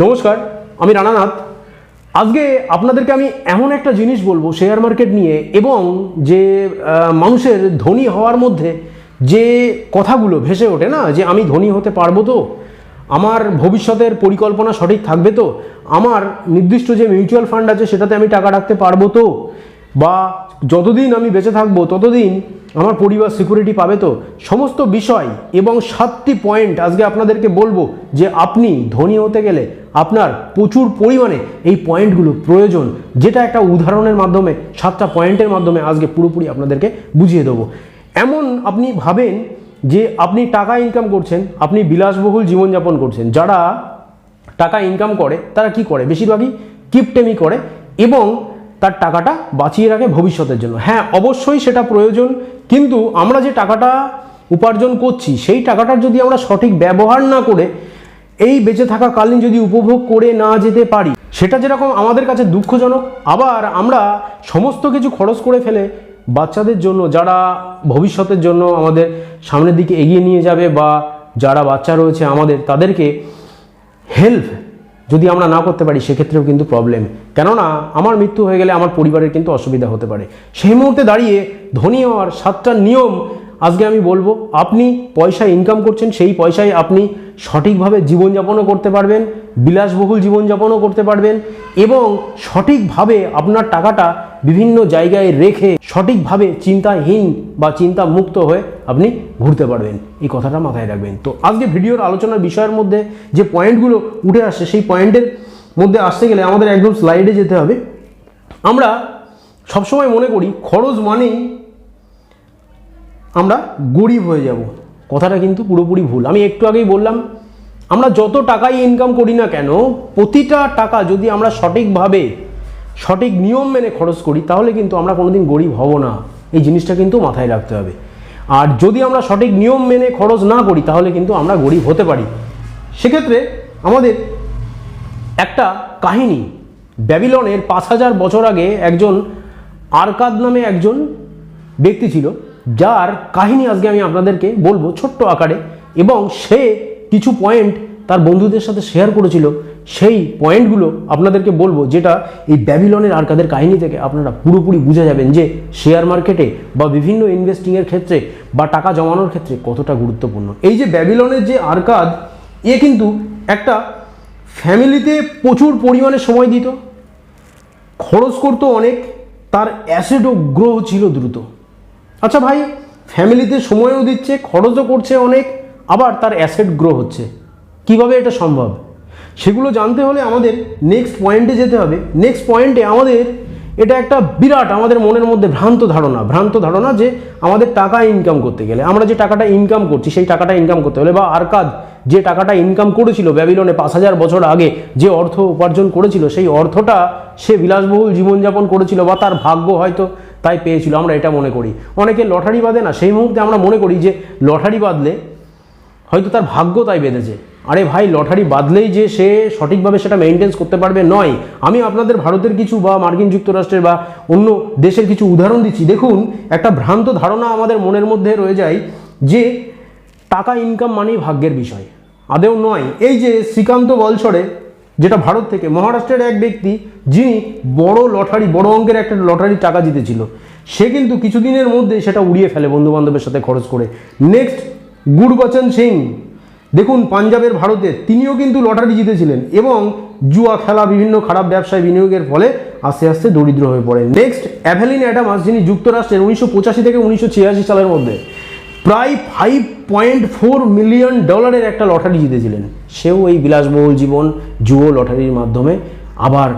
নমস্কার, আমি রানানাথ। আজকে আপনাদেরকে আমি এমন একটা জিনিস বলবো শেয়ার মার্কেট নিয়ে, এবং যে মানুষের ধনী হওয়ার মধ্যে যে কথাগুলো ভেসে ওঠে না, যে আমি ধনী হতে পারবো তো, আমার ভবিষ্যতের পরিকল্পনা সঠিক থাকবে তো, আমার নির্দিষ্ট যে মিউচুয়াল ফান্ড আছে সেটাতে আমি টাকা রাখতে পারবো তো, বা যতদিন আমি বেঁচে থাকবো ততদিন আমার পরিবার সিকিউরিটি পাবে তো, সমস্ত বিষয় এবং 7টি পয়েন্ট আজকে আপনাদেরকে বলবো যে আপনি ধনী হতে গেলে আপনার প্রচুর পরিমাণে এই পয়েন্টগুলো প্রয়োজন, যেটা একটা উদাহরণের মাধ্যমে 7টা পয়েন্টের মাধ্যমে আজকে পুরোপুরি আপনাদেরকে বুঝিয়ে দেবো। এমন আপনি ভাবেন যে আপনি টাকা ইনকাম করছেন, আপনি বিলাসবহুল জীবনযাপন করছেন। যারা টাকা ইনকাম করে তারা কি করে? বেশিরভাগই কিপটেমি করে এবং তার টাকাটা বাঁচিয়ে রাখে ভবিষ্যতের জন্য। হ্যাঁ, অবশ্যই সেটা প্রয়োজন, কিন্তু আমরা যে টাকাটা উপার্জন করছি সেই টাকাটার যদি আমরা সঠিক ব্যবহার না করে এই বেঁচে থাকাকালীন যদি উপভোগ করে না যেতে পারি, সেটা যেরকম আমাদের কাছে দুঃখজনক। আবার আমরা সমস্ত কিছু খরচ করে ফেলে বাচ্চাদের জন্য, যারা ভবিষ্যতের জন্য আমাদের সামনের দিকে এগিয়ে নিয়ে যাবে, বা যারা বাচ্চা রয়েছে আমাদের, তাদেরকে হেল্প যদি আমরা না করতে পারি সেক্ষেত্রেও কিন্তু প্রবলেম। কেননা আমার মৃত্যু হয়ে গেলে আমার পরিবারের কিন্তু অসুবিধা হতে পারে। সেই মুহূর্তে দাঁড়িয়ে ধনী হওয়ার 7টা নিয়ম আজকে আমি বলবো। আপনি পয়সা ইনকাম করছেন, সেই পয়সায় আপনি সঠিকভাবে জীবনযাপনও করতে পারবেন, বিলাসবহুল জীবনযাপনও করতে পারবেন, এবং সঠিকভাবে আপনার টাকাটা বিভিন্ন জায়গায় রেখে সঠিকভাবে চিন্তাহীন বা চিন্তা মুক্ত হয়ে আপনি ঘুরতে পারবেন। এই কথাটা মাথায় রাখবেন। তো আজকে ভিডিওর আলোচনার বিষয়ের মধ্যে যে পয়েন্টগুলো উঠে আসছে, সেই পয়েন্টের মধ্যে আসতে গেলে আমাদের একদম স্লাইডে যেতে হবে। আমরা সবসময় মনে করি খরচ মানেই আমরা গরিব হয়ে যাব। কথাটা কিন্তু পুরোপুরি ভুল। আমি একটু আগেই বললাম, আমরা যত টাকাই ইনকাম করি না কেন, প্রতিটা টাকা যদি আমরা সঠিকভাবে সঠিক নিয়ম মেনে খরচ করি তাহলে কিন্তু আমরা কোনোদিন গরিব হব না। এই জিনিসটা কিন্তু মাথায় রাখতে হবে। আর যদি আমরা সঠিক নিয়ম মেনে খরচ না করি তাহলে কিন্তু আমরা গরিব হতে পারি। সেক্ষেত্রে আমাদের একটা কাহিনী, ব্যাবিলনের 5000 বছর আগে একজন আরকাদ নামে একজন ব্যক্তি ছিল, যার কাহিনী আজকে আমি আপনাদেরকে বলবো ছোট্ট আকারে, এবং সে কিছু পয়েন্ট তার বন্ধুদের সাথে শেয়ার করেছিল। সেই পয়েন্টগুলো আপনাদেরকে বলবো, যেটা এই ব্যাবিলনের আরকাদের কাহিনী থেকে আপনারা পুরোপুরি বুঝে যাবেন যে শেয়ার মার্কেটে বা বিভিন্ন ইনভেস্টিংয়ের ক্ষেত্রে বা টাকা জমানোর ক্ষেত্রে কতটা গুরুত্বপূর্ণ। এই যে ব্যাবিলনের যে আরকাদ, এ কিন্তু একটা ফ্যামিলিতে প্রচুর পরিমাণে সময় দিত, খরচ করতো অনেক, তার অ্যাসেটও গ্রো ছিল দ্রুত। আচ্ছা ভাই, ফ্যামিলিতে সময়ও দিচ্ছে, খরচও করছে অনেক, আবার তার অ্যাসেট গ্রো হচ্ছে, কিভাবে এটা সম্ভব? সেগুলো জানতে হলে আমাদের নেক্সট পয়েন্টে যেতে হবে। নেক্সট পয়েন্টে আমাদের এটা একটা বিরাট আমাদের মনের মধ্যে ভ্রান্ত ধারণা যে আমাদের টাকা ইনকাম করতে গেলে, আমরা যে টাকাটা ইনকাম করছি সেই টাকাটা ইনকাম করতে হলে, বা আরকাদ যে টাকাটা ইনকাম করেছিল ব্যাবিলনে 5000 বছর আগে, যে অর্থ উপার্জন করেছিল, সেই অর্থটা সে বিলাসবহুল জীবনযাপন করেছিল, বা তার ভাগ্য হয়তো তাই পেয়েছিল। আমরা এটা মনে করি। অনেকে লটারি বাঁধে না, সেই মুহূর্তে আমরা মনে করি যে লটারি বাঁধলে হয়তো তার ভাগ্য তাই বেঁধেছে। আরে ভাই, লটারি বাঁধলেই যে সে সঠিকভাবে সেটা মেনটেন্স করতে পারবে নয়। আমি আপনাদের ভারতের কিছু বা মার্কিন যুক্তরাষ্ট্রের বা অন্য দেশের কিছু উদাহরণ দিচ্ছি। দেখুন, একটা ভ্রান্ত ধারণা আমাদের মনের মধ্যে রয়ে যায় যে টাকা ইনকাম মানেই ভাগ্যের বিষয়। আদেও নয়। এই যে শ্রীকান্ত বলছড়ে, যেটা ভারত থেকে, মহারাষ্ট্রের এক ব্যক্তি, যিনি বড় অঙ্কের একটা লটারির টাকা জিতেছিল, সে কিন্তু কিছুদিনের মধ্যে সেটা উড়িয়ে ফেলে বন্ধুবান্ধবের সাথে খরচ করে। নেক্সট, গুরবচন সিং, দেখুন পাঞ্জাবের ভারতে, তিনিও কিন্তু লটারি জিতেছিলেন এবং জুয়া খেলা, বিভিন্ন খারাপ ব্যবসায় বিনিয়োগের ফলে আস্তে আস্তে দরিদ্র হয়ে পড়েন। নেক্সট, অ্যাভেলিন অ্যাডামাস, যিনি যুক্তরাষ্ট্রের 1985 থেকে 1986 সালের মধ্যে প্রায় $5.4 মিলিয়ন একটা লটারি জিতেছিলেন। সেও এই বিলাসবহুল জীবন জুয়ো লটারির মাধ্যমে আবার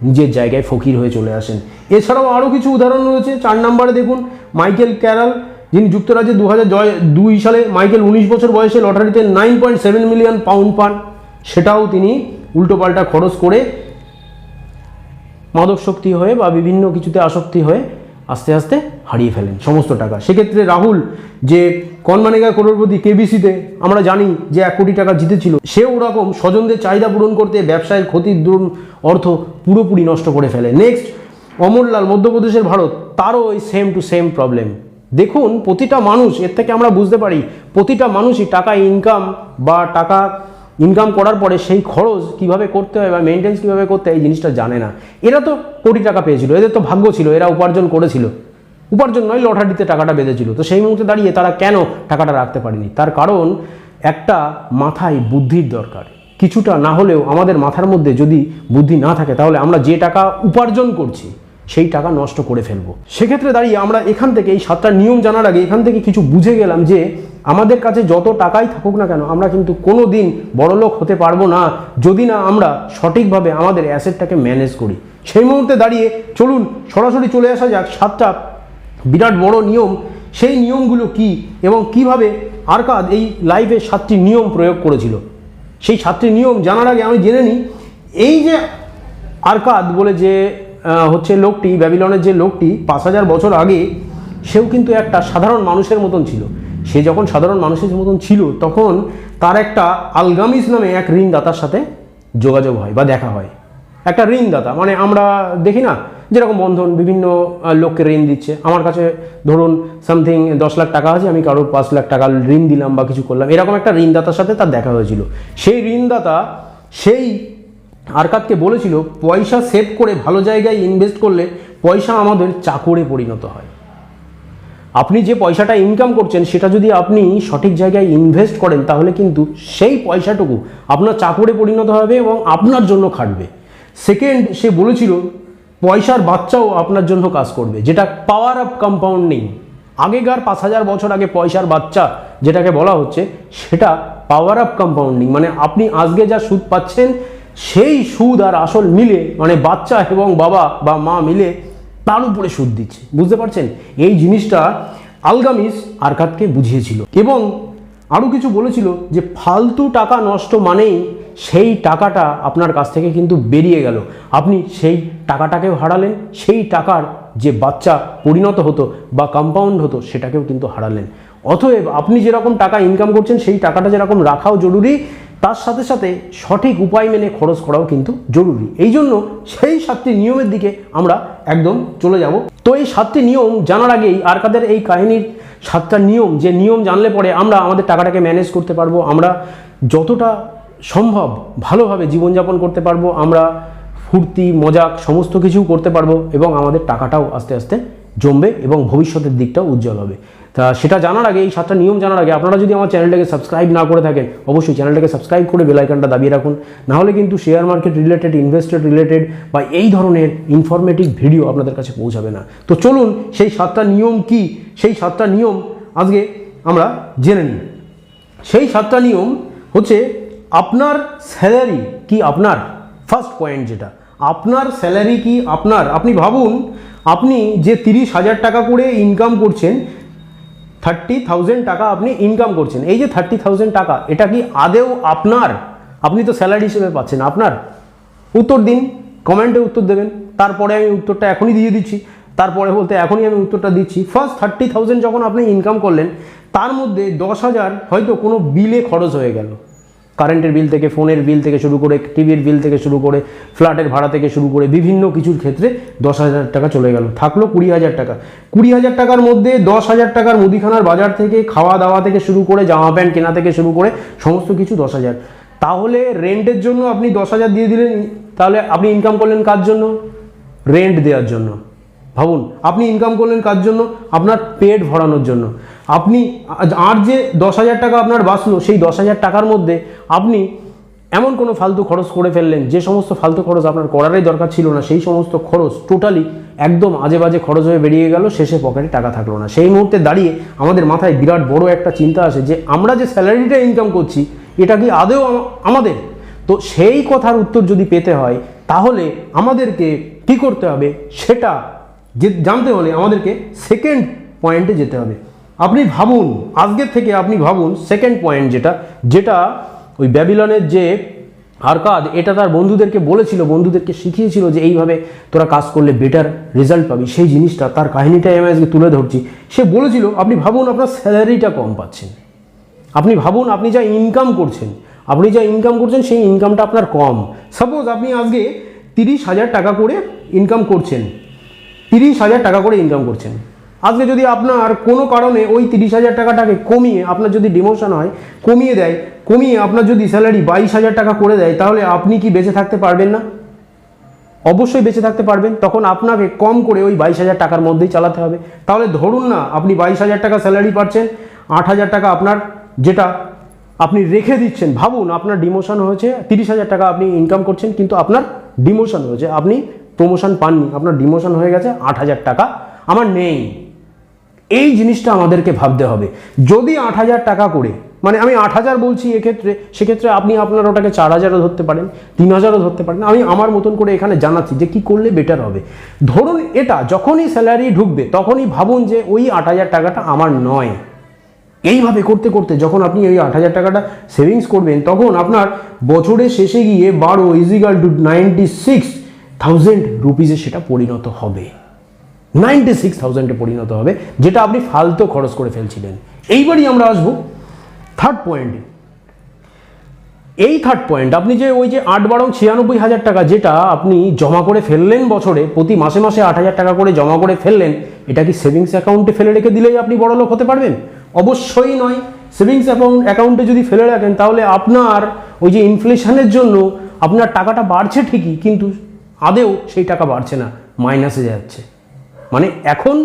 নিজের জায়গায় ফকির হয়ে চলে আসেন। এছাড়াও আরও কিছু উদাহরণ রয়েছে। 4 নম্বরে দেখুন মাইকেল ক্যারল, যিনি যুক্তরাজ্যে 2002 সালে, মাইকেল 19 বছর বয়সে লটারিতে 9.7 মিলিয়ন পাউন্ড পান। সেটাও তিনি উল্টোপাল্টা খরচ করে মাদক শক্তি হয়ে বা বিভিন্ন কিছুতে আসক্তি হয়ে আস্তে আস্তে হারিয়ে ফেলেন সমস্ত টাকা। সেক্ষেত্রে রাহুল, যে কৌন বনেগা করোড়পতি কেবিসিতে আমরা জানি যে 1 কোটি টাকা জিতেছিল, সেও ওরকম স্বজনদের চাহিদা পূরণ করতে ব্যবসায়ের ক্ষতির অর্থ পুরোপুরি নষ্ট করে ফেলে। নেক্সট, অমরলাল, মধ্যপ্রদেশের ভারত, তারও ওই সেম টু সেম প্রবলেম। দেখুন, প্রতিটা মানুষ, এর থেকে আমরা বুঝতে পারি প্রতিটা মানুষই টাকা ইনকাম বা টাকা ইনকাম করার পরে সেই খরচ কিভাবে করতে হয় বা মেনটেন্স কীভাবে করতে হয় এই জিনিসটা জানে না। এরা তো কোটি টাকা পেয়েছিল, এদের তো ভাগ্য ছিল, এরা উপার্জন করেছিল, উপার্জন নয় লটারিতে টাকাটা বেঁধেছিল। তো সেই মুহূর্তে দাঁড়িয়ে তারা কেন টাকাটা রাখতে পারেনি? তার কারণ একটা মাথায় বুদ্ধির দরকার। কিছুটা না হলেও আমাদের মাথার মধ্যে যদি বুদ্ধি না থাকে তাহলে আমরা যে টাকা উপার্জন করছি সেই টাকা নষ্ট করে ফেলবো। সেক্ষেত্রে দাঁড়িয়ে আমরা এখান থেকে এই 7টা নিয়ম জানার আগে এখান থেকে কিছু বুঝে গেলাম যে আমাদের কাছে যত টাকাই থাকুক না কেন আমরা কিন্তু কোনো দিন বড়লোক হতে পারবো না যদি না আমরা সঠিকভাবে আমাদের অ্যাসেটটাকে ম্যানেজ করি। সেই মুহূর্তে দাঁড়িয়ে চলুন সরাসরি চলে আসা যাক 7টা বিরাট বড় নিয়ম। সেই নিয়মগুলো কি এবং কিভাবে আরকাদ এই লাইফে 7টি নিয়ম প্রয়োগ করেছিল, সেই 7টি নিয়ম জানার আগে আমি জেনে নিই এই যে আরকাদ বলে যে হচ্ছে লোকটি, ব্যাবিলনের যে লোকটি 5000 বছর আগে, সেও কিন্তু একটা সাধারণ মানুষের মতন ছিল। সে যখন সাধারণ মানুষের মতন ছিল তখন তার একটা আলগামিস নামে এক ঋণদাতার সাথে যোগাযোগ হয় বা দেখা হয়। একটা ঋণদাতা মানে আমরা দেখি না যেরকম বন্ধন বিভিন্ন লোককে ঋণ দিচ্ছে, আমার কাছে ধরুন সামথিং 10 লাখ টাকা আছে, আমি কারোর 5 লাখ টাকা ঋণ দিলাম বা কিছু করলাম, এরকম একটা ঋণদাতার সাথে তার দেখা হয়েছিল। সেই ঋণদাতা সেই আরকাদকে বলেছিল পয়সা সেভ করে ভালো জায়গায় ইনভেস্ট করলে পয়সা আমাদের চাকরে পরিণত হয়। আপনি যে পয়সাটা ইনকাম করছেন সেটা যদি আপনি সঠিক জায়গায় ইনভেস্ট করেন তাহলে কিন্তু সেই পয়সাটুকু আপনার চাকরে পরিণত হবে এবং আপনার জন্য খাটবে। সেকেন্ড, সে বলেছিল পয়সার বাচ্চাও আপনার জন্য কাজ করবে, যেটা পাওয়ার অফ কম্পাউন্ডিং। আগেকার 5000 বছর আগে পয়সার বাচ্চা যেটাকে বলা হচ্ছে সেটা পাওয়ার অফ কম্পাউন্ডিং, মানে আপনি আজকে যা সুদ পাচ্ছেন সেই সুদ আর আসল মিলে, মানে বাচ্চা এবং বাবা বা মা মিলে তার উপরে সুদ দিচ্ছে। বুঝতে পারছেন? এই জিনিসটা আলগামিস আরকাদকে বুঝিয়েছিল এবং আরও কিছু বলেছিল যে ফালতু টাকা নষ্ট মানেই সেই টাকাটা আপনার কাছ থেকে কিন্তু বেরিয়ে গেল, আপনি সেই টাকাটাকেও হারালেন, সেই টাকার যে বাচ্চা পরিণত হতো বা কম্পাউন্ড হতো সেটাকেও কিন্তু হারালেন। অতএব আপনি যেরকম টাকা ইনকাম করছেন সেই টাকাটা যেরকম রাখাও জরুরি, তার সাথে সাথে সঠিক উপায় মেনে খরচ করাও কিন্তু জরুরি। এই জন্য সেই 7টি নিয়মের দিকে আমরা একদম চলে যাব। তো এই 7টি নিয়ম জানার আগেই আরকাদের এই কাহিনীর 7টা নিয়ম, যে নিয়ম জানলে পরে আমরা আমাদের টাকাটাকে ম্যানেজ করতে পারবো, আমরা যতটা সম্ভব ভালোভাবে জীবনযাপন করতে পারবো, আমরা ফুর্তি মজাক সমস্ত কিছু করতে পারবো এবং আমাদের টাকাটাও আস্তে আস্তে জমবে এবং ভবিষ্যতের দিকটাও উজ্জ্বল হবে। তা সেটা জানার আগে, এই 7টা নিয়ম জানার আগে আপনারা যদি আমার চ্যানেলটাকে সাবস্ক্রাইব না করে থাকেন অবশ্যই চ্যানেলটাকে সাবস্ক্রাইব করে বেল আইকনটা দাবিয়ে রাখুন, নাহলে কিন্তু share market related, investor related বা এই ধরনের ইনফরমেটিভ ভিডিও আপনাদের কাছে পৌঁছাবে না। তো চলুন সেই 7টা নিয়ম কি, সেই 7টা নিয়ম আজকে আমরা জেনে নিই। সেই 7টা নিয়ম হচ্ছে আপনার স্যালারি কি আপনার, ফার্স্ট পয়েন্ট যেটা আপনার স্যালারি কি আপনার। আপনি ভাবুন আপনি যে 30,000 টাকা করে ইনকাম করছেন, 30,000 টাকা আপনি ইনকাম করছেন, এই যে 30,000 টাকা এটা কি আদেও আপনার? আপনি তো স্যালারি হিসেবে পাচ্ছেন আপনার? উত্তর দিন, কমেন্টে উত্তর দেবেন, তারপরে আমি উত্তরটা এখনই দিয়ে দিচ্ছি। তারপরে বলতে এখনই আমি উত্তরটা দিচ্ছি। ফার্স্ট 30,000 যখন আপনি ইনকাম করলেন তার মধ্যে 10,000 হয়তো কোনো বিলে খরচ হয়ে গেল, কারেন্টের বিল থেকে, ফোনের বিল থেকে শুরু করে, টিভির বিল থেকে শুরু করে, ফ্ল্যাটের ভাড়া থেকে শুরু করে বিভিন্ন কিছুর ক্ষেত্রে 10,000 টাকা চলে গেল। থাকলো 20,000 টাকা। 20,000 টাকার মধ্যে 10,000 টাকার মুদিখানার বাজার থেকে, খাওয়া দাওয়া থেকে শুরু করে, জামা প্যান্ট কেনা থেকে শুরু করে সমস্ত কিছু 10,000। তাহলে রেন্টের জন্য আপনি 10,000 দিয়ে দিলেন, তাহলে আপনি ইনকাম করলেন কার জন্য? রেন্ট দেওয়ার জন্য। ভাবুন আপনি ইনকাম করলেন কার জন্য? আপনার পেট ভরানোর জন্য। আপনি আর যে 10,000 টাকা আপনার বাঁচলো সেই 10,000 টাকার মধ্যে আপনি এমন কোনো ফালতু খরচ করে ফেললেন যে সমস্ত ফালতু খরচ আপনার করারই দরকার ছিল না, সেই সমস্ত খরচ টোটালি একদম আজে বাজে খরচ হয়ে বেরিয়ে গেল, শেষে পকেটে টাকা থাকলো না। সেই মুহূর্তে দাঁড়িয়ে আমাদের মাথায় বিরাট বড় একটা চিন্তা আসে যে আমরা যে স্যালারিটা ইনকাম করছি এটা কি আদেও আমাদের? তো সেই কথার উত্তর যদি পেতে হয় তাহলে আমাদেরকে কী করতে হবে সেটা জানতে হলে আমাদেরকে সেকেন্ড পয়েন্টে যেতে হবে। আপনি ভাবুন, আজকের থেকে আপনি ভাবুন সেকেন্ড পয়েন্ট যেটা ওই ব্যাবিলনের যে আরকাদ এটা তার বন্ধুদেরকে বলেছিল, বন্ধুদেরকে শিখিয়েছিল যে এইভাবে তোরা কাজ করলে বেটার রেজাল্ট পাবি, সেই জিনিসটা তার কাহিনীটাই আমি আজকে তুলে ধরছি। সে বলেছিল আপনি ভাবুন আপনার স্যালারিটা কম পাচ্ছেন, আপনি ভাবুন আপনি যা ইনকাম করছেন সেই ইনকামটা আপনার কম। সাপোজ আপনি আজকে 30,000 টাকা করে ইনকাম করছেন, 30,000 টাকা করে ইনকাম করছেন, আজকে যদি আপনার কোনো কারণে ওই 30,000 টাকাটাকে কমিয়ে আপনার যদি ডিমোশন হয়, কমিয়ে আপনার যদি স্যালারি 22,000 টাকা করে দেয়, তাহলে আপনি কি বেঁচে থাকতে পারবেন না? অবশ্যই বেঁচে থাকতে পারবেন। তখন আপনাকে কম করে ওই 22,000 টাকার মধ্যেই চালাতে হবে। তাহলে ধরুন না আপনি 22,000 টাকা স্যালারি পাচ্ছেন, 8,000 টাকা আপনার যেটা আপনি রেখে দিচ্ছেন। ভাবুন আপনার ডিমোশন হয়েছে, 30,000 টাকা আপনি ইনকাম করছেন, কিন্তু আপনার ডিমোশন হয়েছে, আপনি প্রমোশন পাননি, আপনার ডিমোশন হয়ে গেছে, 8,000 টাকা আমার নেই। এই জিনিসটা আমাদেরকে ভাবতে হবে। যদি 8,000 টাকা করে, মানে আমি 8,000 বলছি এক্ষেত্রে, সেক্ষেত্রে আপনি আপনার ওটাকে 4,000ও ধরতে পারেন, 3,000ও ধরতে পারেন। আমি আমার মতন করে এখানে জানাচ্ছি যে কি করলে বেটার হবে। ধরুন এটা যখনই স্যালারি ঢুকবে তখনই ভাবুন যে ওই 8,000 টাকাটা আমার নয়। এইভাবে করতে করতে যখন আপনি ওই 8,000 টাকাটা সেভিংস করবেন, তখন আপনার বছরের শেষে গিয়ে 12 = 96,000 রুপিজে সেটা পরিণত হবে, 96,000-এ পরিণত হবে, যেটা আপনি ফালতু খরচ করে ফেলছিলেন। এইবারই আমরা আসবো থার্ড পয়েন্টে। এই থার্ড পয়েন্ট, আপনি যে ওই যে 8-12-96,000 টাকা যেটা আপনি জমা করে ফেললেন বছরে, প্রতি মাসে মাসে 8,000 টাকা করে জমা করে ফেললেন, এটা কি সেভিংস অ্যাকাউন্টে ফেলে রেখে দিলেই আপনি বড়লোক হতে পারবেন? অবশ্যই নয়। সেভিংস অ্যাকাউন্টে যদি ফেলে রাখেন তাহলে আপনার ওই যে ইনফ্লেশনের জন্য আপনার টাকাটা বাড়ছে ঠিকই, কিন্তু আদেও সেই টাকা বাড়ছে না, মাইনাসে যাচ্ছে। মানে এখন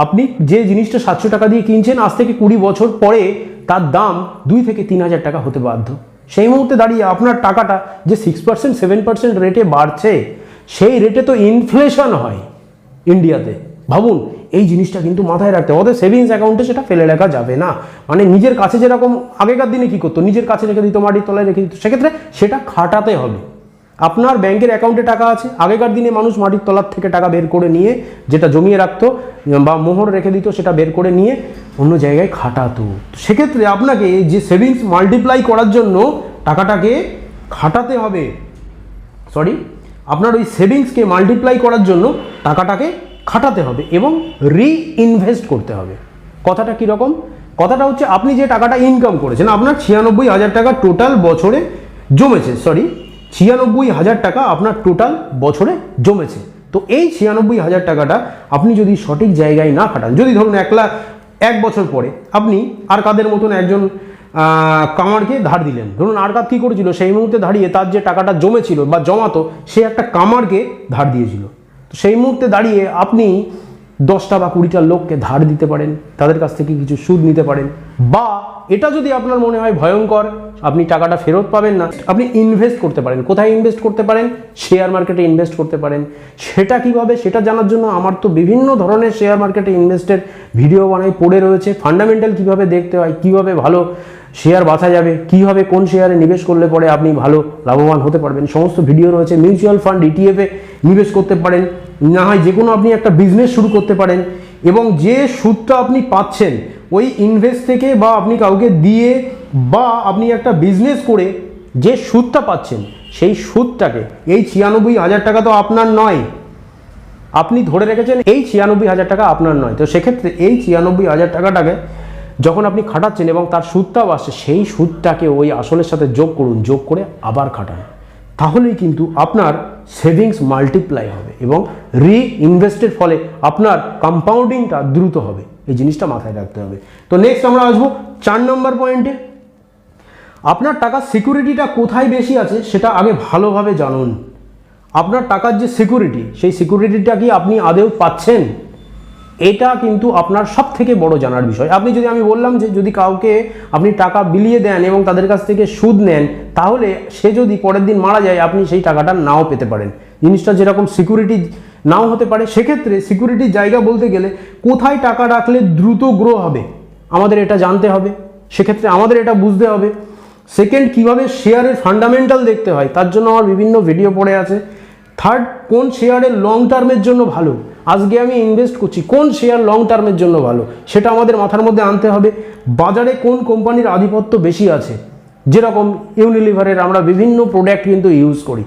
আপনি যে জিনিসটা 700 টাকা দিয়ে কিনছেন, আজ থেকে 20 বছর পরে তার দাম 2 থেকে 3,000 টাকা হতে বাধ্য। সেই মুহূর্তে দাঁড়িয়ে আপনার টাকাটা যে 6% 7% রেটে বাড়ছে, সেই রেটে তো ইনফ্লেশন হয় ইন্ডিয়াতে। ভাবুন, এই জিনিসটা কিন্তু মাথায় রাখতে হবে। সেভিংস অ্যাকাউন্টে সেটা ফেলে রাখা যাবে না। মানে নিজের কাছে যেরকম আগেকার দিনে কি করতো, নিজের কাছে রেখে দিত, মাটির তলায় রেখে দিত, সেক্ষেত্রে সেটা খাটাতে হবে। আপনার ব্যাংকের অ্যাকাউন্টে টাকা আছে, আগেকার দিনে মানুষ মাটির তলার থেকে টাকা বের করে নিয়ে যেটা জমিয়ে রাখতো বা মোহর রেখে দিত, সেটা বের করে নিয়ে অন্য জায়গায় খাটাতো। সেক্ষেত্রে আপনাকে যে সেভিংস মাল্টিপ্লাই করার জন্য টাকাটাকে খাটাতে হবে, আপনার ওই সেভিংসকে মাল্টিপ্লাই করার জন্য টাকাটাকে খাটাতে হবে এবং রিইনভেস্ট করতে হবে। কথাটা কীরকম? কথাটা হচ্ছে আপনি যে টাকাটা ইনকাম করেছেন, আপনার 96,000 টাকা টোটাল বছরে জমেছে, 96,000 টাকা আপনার টোটাল বছরে জমেছে। তো এই 96,000 টাকাটা আপনি যদি সঠিক জায়গায় না খাটান, যদি ধরুন 1 বছর পরে আপনি আর কাদের মতন একজন কামারকে ধার দিলেন, ধরুন আর কাদ কী করেছিল, সেই মুহূর্তে দাঁড়িয়ে তার যে টাকাটা জমেছিল বা জমাতো, সে একটা কামারকে ধার দিয়েছিল। তো সেই মুহূর্তে দাঁড়িয়ে আপনি 10টা বা 20টা লোককে ধার দিতে পারেন, তাদের কাছ থেকে কিছু সুদ নিতে পারেন। বা এটা যদি আপনার মনে হয় ভয়ঙ্কর, আপনি টাকাটা ফেরত পাবেন না, আপনি ইনভেস্ট করতে পারেন। কোথায় ইনভেস্ট করতে পারেন? শেয়ার মার্কেটে ইনভেস্ট করতে পারেন। সেটা কিভাবে, সেটা জানার জন্য আমার তো বিভিন্ন ধরনের শেয়ার মার্কেটে ইনভেস্টের ভিডিও বানাই, পড়ে রয়েছে। ফান্ডামেন্টাল কিভাবে দেখতে হয়, কিভাবে ভালো শেয়ার বাছা যাবে, কিভাবে কোন শেয়ারে নিবেশ করলে পরে আপনি ভালো লাভবান হতে পারবেন, সমস্ত ভিডিও রয়েছে। মিউচুয়াল ফান্ড, ইটিএফে নিবেশ করতে পারেন, না হয় যে কোনো আপনি একটা বিজনেস শুরু করতে পারেন। এবং যে সুদটা আপনি পাচ্ছেন ওই ইনভেস্ট থেকে, বা আপনি কাউকে দিয়ে, বা আপনি একটা বিজনেস করে যে সুদটা পাচ্ছেন, সেই সুদটাকে, এই 96,000 টাকা তো আপনার নয়, আপনি ধরে রেখেছেন এই 96,000 টাকা আপনার নয়। তো সেক্ষেত্রে এই 96,000 টাকাটাকে যখন আপনি খাটাচ্ছেন এবং তার সুদটাও আসছে, সেই সুদটাকে ওই আসলের সাথে যোগ করুন, যোগ করে আবার খাটান। তাহলেই কিন্তু আপনার সেভিংস মাল্টিপ্লাই হবে এবং রিইনভেস্টের ফলে আপনার কম্পাউন্ডিংটা দ্রুত হবে। এই জিনিসটা মাথায় রাখতে হবে। তো নেক্সট আমরা আসবো 4 নম্বর পয়েন্টে। আপনার টাকার সিকিউরিটিটা কোথায় বেশি আছে সেটা আগে ভালোভাবে জানুন। আপনার টাকার যে সিকিউরিটি, সেই সিকিউরিটিটা কি আপনি আদৌ পাচ্ছেন? এটা কিন্তু আপনার সব থেকে বড় জানার বিষয়। আমি বললাম যে যদি কাউকে আপনি টাকা বিলিয়ে দেন এবং তাদের কাছ থেকে সুদ নেন, তাহলে সে যদি পরের দিন মারা যায়, আপনি সেই টাকাটা নাও পেতে পারেন। জিনিসটা যেরকম সিকিউরিটি নাও হতে পারে, সেক্ষেত্রে সিকিউরিটির জায়গা বলতে গেলে কোথায় টাকা রাখলে দ্রুত গ্রো হবে, আমাদের এটা জানতে হবে। সেক্ষেত্রে আমাদের এটা বুঝতে হবে। সেকেন্ড, কিভাবে শেয়ারের ফান্ডামেন্টাল দেখতে হয়, তার জন্য আমার বিভিন্ন ভিডিও পড়ে আছে। থার্ড, কোন শেয়ারের লং টার্মের জন্য ভালো, আজকে আমি ইনভেস্ট করছি, কোন শেয়ার লং টার্মের জন্য ভালো, সেটা আমাদের মাথার মধ্যে আনতে হবে। বাজারে কোন কোম্পানির আধিপত্য বেশি আছে, যেরকম ইউনিলিভারের আমরা বিভিন্ন প্রোডাক্ট কিন্তু ইউজ করি,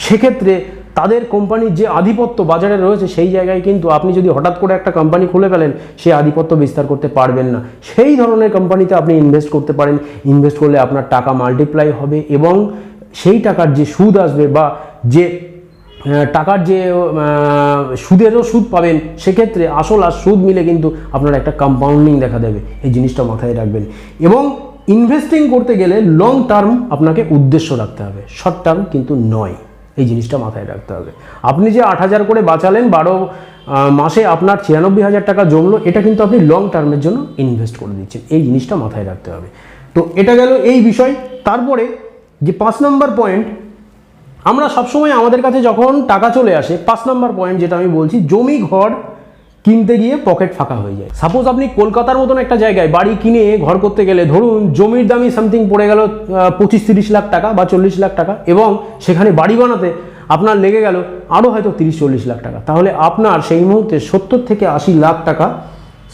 সেক্ষেত্রে তাদের কোম্পানির যে আধিপত্য বাজারে রয়েছে, সেই জায়গায় কিন্তু আপনি যদি হঠাৎ করে একটা কোম্পানি খুলে ফেলেন, সেই আধিপত্য বিস্তার করতে পারবেন না। সেই ধরনের কোম্পানিতে আপনি ইনভেস্ট করতে পারেন। ইনভেস্ট করলে আপনার টাকা মাল্টিপ্লাই হবে এবং সেই টাকার যে সুদ আসবে বা যে টাকার যে সুদেরও সুদ পাবেন, সেক্ষেত্রে আসল আর সুদ মিলে কিন্তু আপনার একটা কম্পাউন্ডিং দেখা দেবে। এই জিনিসটা মাথায় রাখবেন। এবং ইনভেস্টিং করতে গেলে লং টার্ম আপনাকে উদ্দেশ্য রাখতে হবে, শর্ট টার্ম কিন্তু নয়। এই জিনিসটা মাথায় রাখতে হবে। আপনি যে 8,000 করে বাঁচালেন, 12 মাসে আপনার 96,000 টাকা জমলো, এটা কিন্তু আপনি লং টার্মের জন্য ইনভেস্ট করে দিচ্ছেন। এই জিনিসটা মাথায় রাখতে হবে। তো এটা গেল এই বিষয়। তারপরে যে 5 নম্বর পয়েন্ট, আমরা সবসময় আমাদের কাছে যখন টাকা চলে আসে, 5 নম্বর পয়েন্ট যেটা আমি বলছি, জমি ঘর কিনতে গিয়ে পকেট ফাঁকা হয়ে যায়। সাপোজ আপনি কলকাতার মতন একটা জায়গায় বাড়ি কিনে ঘর করতে গেলে ধরুন জমির দামই সামথিং পড়ে গেল 25-30 লাখ টাকা বা 40 লাখ টাকা, এবং সেখানে বাড়ি বানাতে আপনার লেগে গেল আরও হয়তো 30-40 লাখ টাকা। তাহলে আপনার সেই মুহূর্তে 70 থেকে 80 লাখ টাকা,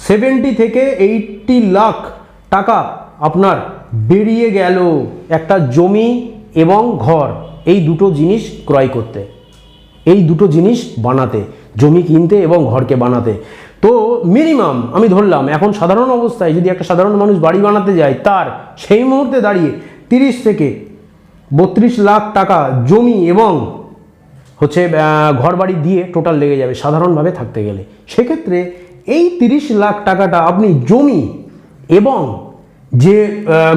70 থেকে 80 লাখ টাকা আপনার বেরিয়ে গেল একটা জমি এবং ঘর, এই দুটো জিনিস ক্রয় করতে, এই দুটো জিনিস বানাতে, জমি কিনতে এবং ঘরকে বানাতে। তো মিনিমাম আমি ধরলাম এখন সাধারণ অবস্থায় যদি একটা সাধারণ মানুষ বাড়ি বানাতে যায়, তার সেই মুহূর্তে দাঁড়িয়ে 30 থেকে 32 লাখ টাকা জমি এবং হচ্ছে ঘর বাড়ি দিয়ে টোটাল লেগে যাবে সাধারণভাবে থাকতে গেলে। সেক্ষেত্রে এই 30 লাখ টাকাটা আপনি জমি এবং যে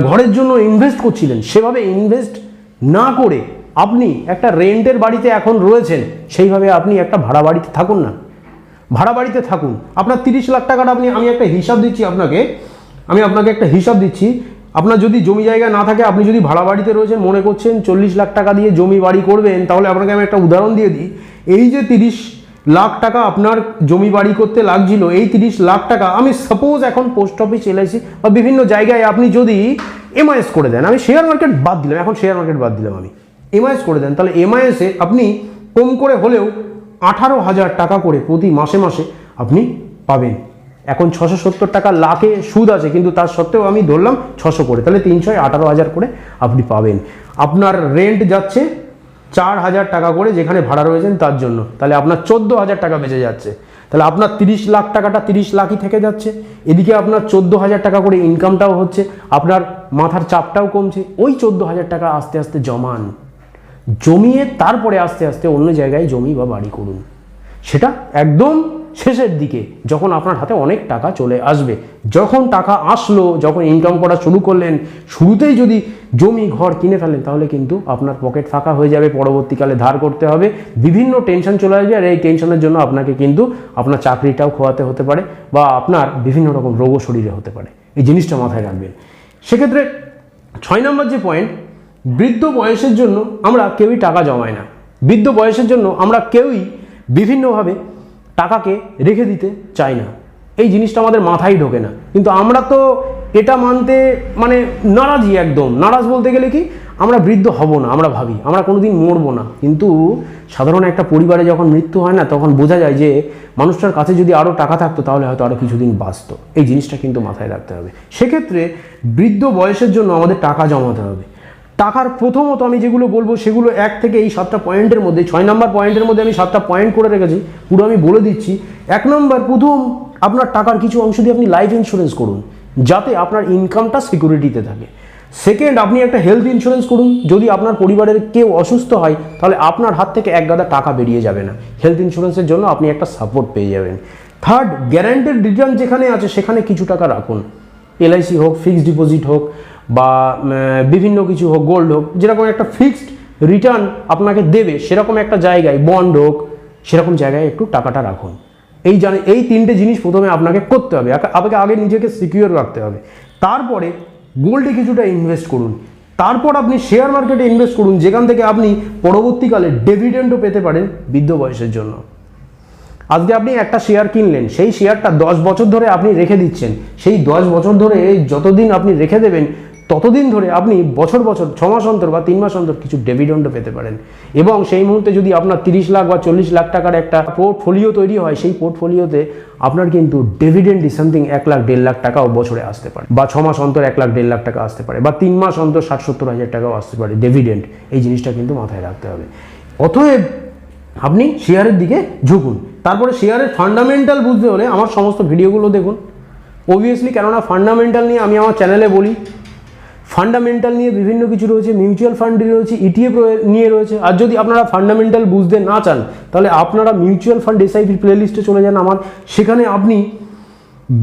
ঘরের জন্য ইনভেস্ট করছিলেন, সেভাবে ইনভেস্ট না করে আপনি একটা রেন্টের বাড়িতে এখন রয়েছেন, সেইভাবে আপনি একটা ভাড়া বাড়িতে থাকুন না, ভাড়া বাড়িতে থাকুন। আপনার 30 লাখ টাকাটা আমি একটা হিসাব দিচ্ছি আপনাকে, একটা হিসাব দিচ্ছি। আপনার যদি জমি জায়গা না থাকে, আপনি যদি ভাড়া বাড়িতে রয়েছেন, মনে করছেন 40 লাখ টাকা দিয়ে জমি বাড়ি করবেন, তাহলে আপনাকে আমি একটা উদাহরণ দিয়ে দিই। এই যে 30 লাখ টাকা আপনার জমি বাড়ি করতে লাগছিল, এই 30 লাখ টাকা আমি সাপোজ এখন পোস্ট অফিস, LIC বা বিভিন্ন জায়গায় আপনি যদি MIS করে দেন, আমি শেয়ার মার্কেট বাদ দিলাম, এখন শেয়ার মার্কেট বাদ দিলাম, আমি MIS করে দেন, তাহলে MIS-এ আপনি কম করে হলেও 18,000 টাকা করে প্রতি মাসে মাসে আপনি পাবেন। এখন 670 টাকা লাখে সুদ আছে, কিন্তু তার সত্ত্বেও আমি ধরলাম 600 করে, তাহলে 318,000 করে আপনি পাবেন। আপনার রেন্ট যাচ্ছে 4,000 টাকা করে, যেখানে ভাড়া রয়েছেন তার জন্য, তাহলে আপনার 14,000 টাকা বেঁচে যাচ্ছে। তাহলে আপনার 30 লাখ টাকাটা 30 লাখই থেকে যাচ্ছে, এদিকে আপনার 14,000 টাকা করে ইনকামটাও হচ্ছে, আপনার মাথার চাপটাও কমছে। ওই 14,000 টাকা আস্তে আস্তে জমিয়ে তারপরে আস্তে আস্তে অন্য জায়গায় জমি বা বাড়ি করুন। সেটা একদম শেষের দিকে, যখন আপনার হাতে অনেক টাকা চলে আসবে। যখন টাকা আসলো, যখন ইনকাম করা শুরু করলেন, শুরুতেই যদি জমি ঘর কিনে ফেলেন, তাহলে কিন্তু আপনার পকেট ফাঁকা হয়ে যাবে, পরবর্তীকালে ধার করতে হবে, বিভিন্ন টেনশন চলে আসবে, আর এই টেনশনের জন্য আপনাকে কিন্তু আপনার চাকরিটাও খোয়াতে হতে পারে, বা আপনার বিভিন্ন রকম রোগও শরীরে হতে পারে। এই জিনিসটা মাথায় রাখবেন। সেক্ষেত্রে 6 নম্বর যে পয়েন্ট, বৃদ্ধ বয়সের জন্য আমরা কেউই টাকা জমাই না। বৃদ্ধ বয়সের জন্য আমরা কেউই বিভিন্নভাবে টাকাকে রেখে দিতে চাই না। এই জিনিসটা আমাদের মাথায় ঢোকে না, কিন্তু আমরা তো এটা মানতে নারাজই, একদম নারাজ বলতে গেলে কি, আমরা বৃদ্ধ হব না, আমরা ভাবি আমরা কোনোদিন মরবো না। কিন্তু সাধারণ একটা পরিবারে যখন মৃত্যু হয় না, তখন বোঝা যায় যে মানুষটার কাছে যদি আরও টাকা থাকতো, তাহলে হয়তো আরও কিছুদিন বাঁচত। এই জিনিসটা কিন্তু মাথায় রাখতে হবে। সেক্ষেত্রে বৃদ্ধ বয়সের জন্য আমাদের টাকা জমাতে হবে। টাকার প্রথমত আমি যেগুলো বলবো, সেগুলো 1 থেকে এই 7টা পয়েন্টের মধ্যে, 6 নম্বর পয়েন্টের মধ্যে আমি 7টা পয়েন্ট করে রেখেছি, পুরো আমি বলে দিচ্ছি। 1 নম্বর, প্রথম আপনার টাকার কিছু অংশ দিয়ে আপনি লাইফ ইন্স্যুরেন্স করুন, যাতে আপনার ইনকামটা সিকিউরিটিতে থাকে। সেকেন্ড, আপনি একটা হেলথ ইন্স্যুরেন্স করুন। যদি আপনার পরিবারের কেউ অসুস্থ হয়, তাহলে আপনার হাত থেকে এক গাদা টাকা বেরিয়ে যাবে না, হেলথ ইন্স্যুরেন্সের জন্য আপনি একটা সাপোর্ট পেয়ে যাবেন। থার্ড, গ্যারান্টেড রিটার্ন যেখানে আছে, সেখানে কিছু টাকা রাখুন। LIC হোক, ফিক্সড ডিপোজিট হোক, বা বিভিন্ন কিছু হোক, গোল্ড হোক, যেরকম একটা ফিক্সড রিটার্ন আপনাকে দেবে, সেরকম একটা জায়গায়, বন্ড হোক, সেরকম জায়গায় একটু টাকাটা রাখুন। এই 3টে জিনিস প্রথমে আপনাকে করতে হবে। আপনাকে আগে নিজেকে সিকিউর রাখতে হবে, তারপরে গোল্ডে কিছুটা ইনভেস্ট করুন, তারপর আপনি শেয়ার মার্কেটে ইনভেস্ট করুন, যেখান থেকে আপনি পরবর্তীকালে ডিভিডেন্ডও পেতে পারেন বৃদ্ধ বয়সের জন্য। আজকে আপনি একটা শেয়ার কিনলেন, সেই শেয়ারটা 10 বছর ধরে আপনি রেখে দিচ্ছেন, সেই 10 বছর ধরে যতদিন আপনি রেখে দেবেন, ততদিন ধরে আপনি বছর 6 মাস অন্তর বা 3 মাস অন্তর কিছু ডিভিডেন্ডও পেতে পারেন। এবং সেই মুহূর্তে যদি আপনার 30 লাখ বা 40 লাখ টাকার একটা পোর্টফোলিও তৈরি হয়, সেই পোর্টফোলিওতে আপনার কিন্তু ডিভিডেন্ড সামথিং 1 লাখ 1.5 লাখ টাকাও বছরে আসতে পারে, বা 6 মাস অন্তর 1 লাখ 1.5 লাখ টাকা আসতে পারে, বা 3 মাস অন্তর 60-70 হাজার টাকাও আসতে পারে ডিভিডেন্ড। এই জিনিসটা কিন্তু মাথায় রাখতে হবে। অতএব আপনি শেয়ারের দিকে ঝুঁকুন। তারপরে শেয়ারের ফান্ডামেন্টাল বুঝতে হলে আমার সমস্ত ভিডিওগুলো দেখুন, অবভিয়াসলি, কেননা ফান্ডামেন্টাল নিয়ে আমি আমার চ্যানেলে বলি। ফান্ডামেন্টাল নিয়ে বিভিন্ন কিছু রয়েছে, মিউচুয়াল ফান্ড রয়েছে, ইটিএফ নিয়ে রয়েছে। আর যদি আপনারা ফান্ডামেন্টাল বুঝতে না চান তাহলে আপনারা মিউচুয়াল ফান্ড এসআইপি প্লেলিস্টে চলে যান আমার, সেখানে আপনি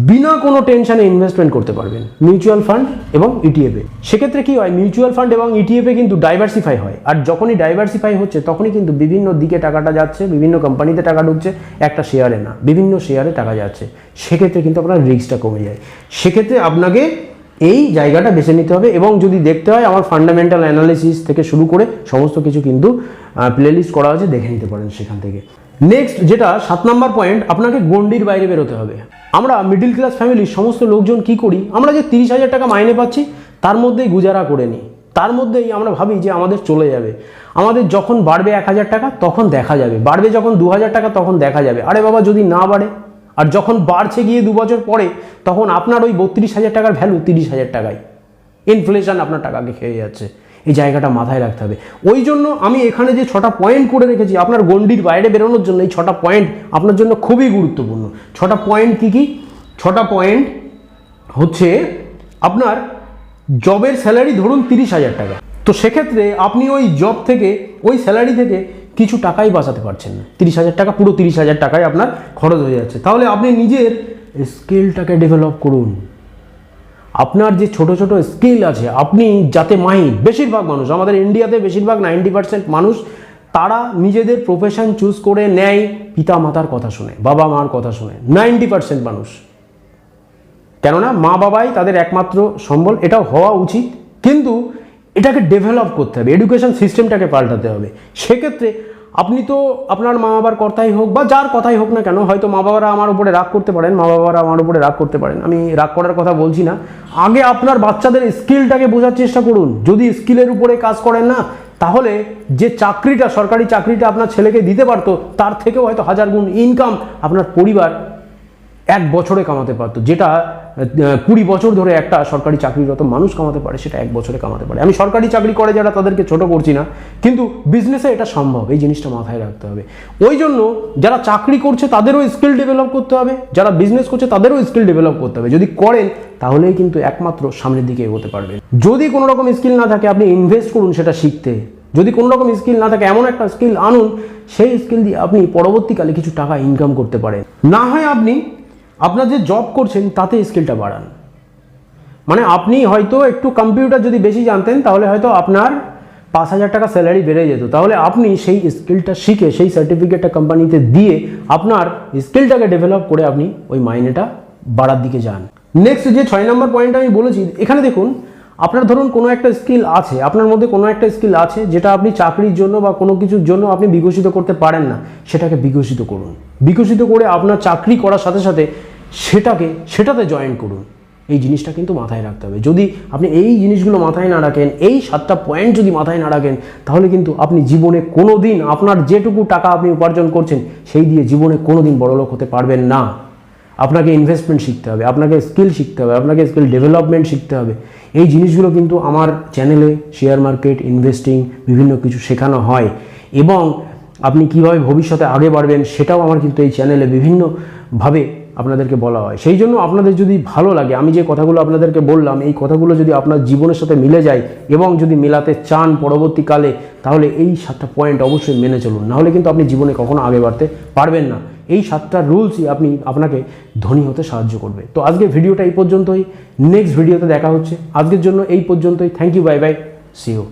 বিনা কোনো টেনশনে ইনভেস্টমেন্ট করতে পারবেন মিউচুয়াল ফান্ড এবং ইটিএফে। সেক্ষেত্রে কি হয়, মিউচুয়াল ফান্ড এবং ইটিএফে কিন্তু ডাইভার্সিফাই হয়, আর যখনই ডাইভার্সিফাই হচ্ছে তখনই কিন্তু বিভিন্ন দিকে টাকাটা যাচ্ছে, বিভিন্ন কোম্পানিতে টাকা ঢুকছে, একটা শেয়ারে না, বিভিন্ন শেয়ারে টাকা যাচ্ছে। সেক্ষেত্রে কিন্তু আপনার রিস্কটা কমে যায়। সেক্ষেত্রে আপনাকে এই জায়গাটা বেছে নিতে হবে, এবং যদি দেখতে হয় আমার ফান্ডামেন্টাল অ্যানালিসিস থেকে শুরু করে সমস্ত কিছু কিন্তু প্লেলিস্ট করা আছে, দেখে নিতে পারেন সেখান থেকে। নেক্সট যেটা 7 নম্বর পয়েন্ট, আপনাকে গণ্ডির বাইরে বেরোতে হবে। আমরা মিডিল ক্লাস ফ্যামিলির সমস্ত লোকজন কি করি, আমরা যে 30,000 টাকা মাইনে পাচ্ছি তার মধ্যেই গুজারা করে নিই, তার মধ্যেই আমরা ভাবি যে আমাদের চলে যাবে, আমাদের যখন বাড়বে 1,000 টাকা তখন দেখা যাবে, বাড়বে যখন 2,000 টাকা তখন দেখা যাবে। আরে বাবা, যদি না বাড়ে, আর যখন বাড়ছে গিয়ে 2 বছর পরে, তখন আপনার ওই 32,000 টাকার ভ্যালু 30,000 টাকায়, ইনফ্লেশন আপনার টাকাকে খেয়ে যাচ্ছে। এই জায়গাটা মাথায় রাখতে হবে। ওই জন্য আমি এখানে যে 6টা পয়েন্ট করে রেখেছি আপনার গণ্ডির বাইরে বেরোনোর জন্য, এই 6টা পয়েন্ট আপনার জন্য খুবই গুরুত্বপূর্ণ। 6টা পয়েন্ট কি কি? 6টা পয়েন্ট হচ্ছে আপনার জবের স্যালারি ধরুন 30,000 টাকা, তো সেক্ষেত্রে আপনি ওই জব থেকে, ওই স্যালারি থেকে কিছু টাকাই বাঁচাতে পারছেন না। 30,000 টাকা, পুরো 30,000 টাকায় আপনার খরচ হয়ে যাচ্ছে। তাহলে আপনি নিজের স্কিলটাকে ডেভেলপ করুন। আপনার যে ছোট ছোট স্কিল আছে আপনি যাতে মাহির, বেশিরভাগ মানুষ আমাদের ইন্ডিয়াতে, বেশিরভাগ 90% মানুষ তারা নিজেদের প্রফেশন চুজ করে নেয় পিতা মাতার কথা শুনে, বাবা মার কথা শুনে। 90% মানুষ, কেননা মা বাবাই তাদের একমাত্র সম্বল, এটাও হওয়া উচিত, কিন্তু এটাকে ডেভেলপ করতে হবে, এডুকেশন সিস্টেমটাকে পাল্টাতে হবে। সেক্ষেত্রে আপনি তো আপনার মা বাবার কথাই হোক বা যার কথাই হোক না কেন, হয়তো মা বাবারা আমার উপরে রাগ করতে পারেন, আমি রাগ করার কথা বলছি না। আগে আপনার বাচ্চাদের স্কিলটাকে বোঝার চেষ্টা করুন। যদি স্কিলের উপরে কাজ করেন না, তাহলে যে চাকরিটা, সরকারি চাকরিটা আপনার ছেলেকে দিতে পারতো, তার থেকেও হয়তো 1000 গুণ ইনকাম আপনার পরিবার 1 বছরে কামাতে পারতো। যেটা 20 বছর ধরে একটা সরকারি চাকরিরত মানুষ কামাতে পারে, সেটা 1 বছরে কামাতে পারে। আমি সরকারি চাকরি করে যারা, তাদেরকে ছোট করছি না, কিন্তু বিজনেসে এটা সম্ভব, এই জিনিসটা মাথায় রাখতে হবে। ওই জন্য যারা চাকরি করছে তাদেরও স্কিল ডেভেলপ করতে হবে, যারা বিজনেস করছে তাদেরও স্কিল ডেভেলপ করতে হবে। যদি করেন তাহলেই কিন্তু একমাত্র সামনের দিকে এগোতে পারবেন। যদি কোনো রকম স্কিল না থাকে, আপনি ইনভেস্ট করুন সেটা শিখতে। যদি কোনো রকম স্কিল না থাকে, এমন একটা স্কিল আনুন, সেই স্কিল দিয়ে আপনি পরবর্তীকালে কিছু টাকা ইনকাম করতে পারেন। না হয় আপনি আপনার যে জব করছেন তাতে স্কিলটা বাড়ান। মানে আপনি হয়তো একটু কম্পিউটার যদি বেশি জানতেন, তাহলে হয়তো আপনার 5,000 টাকা স্যালারি বেড়ে যেত। তাহলে আপনি সেই স্কিলটা শিখে, সেই সার্টিফিকেটটা কোম্পানিতে দিয়ে আপনার স্কিলটাকে ডেভেলপ করে আপনি ওই মাইনেটা বাড়ার দিকে যান। নেক্সট যে 6 নম্বর পয়েন্ট আমি বলেছি, এখানে দেখুন, আপনার ধরুন কোনো একটা স্কিল আছে, আপনার মধ্যে কোনো একটা স্কিল আছে যেটা আপনি চাকরির জন্য বা কোনো কিছুর জন্য আপনি বিকশিত করতে পারেন না, সেটাকে বিকশিত করুন। বিকশিত করে আপনার চাকরি করার সাথে সাথে সেটাতে জয়েন করুন। এই জিনিসটা কিন্তু মাথায় রাখতে হবে। যদি আপনি এই জিনিসগুলো মাথায় না রাখেন, এই 7টা পয়েন্ট যদি মাথায় না রাখেন, তাহলে কিন্তু আপনি জীবনে কোনো দিন আপনার যেটুকু টাকা আপনি উপার্জন করছেন সেই দিয়ে জীবনে কোনো দিন বড়লোক হতে পারবেন না। আপনাকে ইনভেস্টমেন্ট শিখতে হবে, আপনাকে স্কিল শিখতে হবে, আপনাকে স্কিল ডেভেলপমেন্ট শিখতে হবে। এই জিনিসগুলো কিন্তু আমার চ্যানেলে শেয়ার মার্কেট, ইনভেস্টিং বিভিন্ন কিছু শেখানো হয়, এবং আপনি কিভাবে ভবিষ্যতে আগে বাড়বেন সেটাও আমার কিন্তু এই চ্যানেলে বিভিন্নভাবে আপনাদেরকে বলা হয়। সেই জন্য আপনাদের যদি ভালো লাগে, আমি যে কথাগুলো আপনাদেরকে বললাম, এই কথাগুলো যদি আপনার জীবনের সাথে মিলে যায় এবং যদি মেলাতে চান পরবর্তীকালে, তাহলে এই 7টা পয়েন্ট অবশ্যই মেনে চলুন। নাহলে কিন্তু আপনি জীবনে কখনো আগে বাড়তে পারবেন না। এই 7টা রুলসই আপনাকে ধনী হতে সাহায্য করবে। তো আজকের ভিডিওটা এই পর্যন্তই, নেক্সট ভিডিওতে দেখা হচ্ছে। আজকের জন্য এই পর্যন্তই। Thank you, bye bye, see you.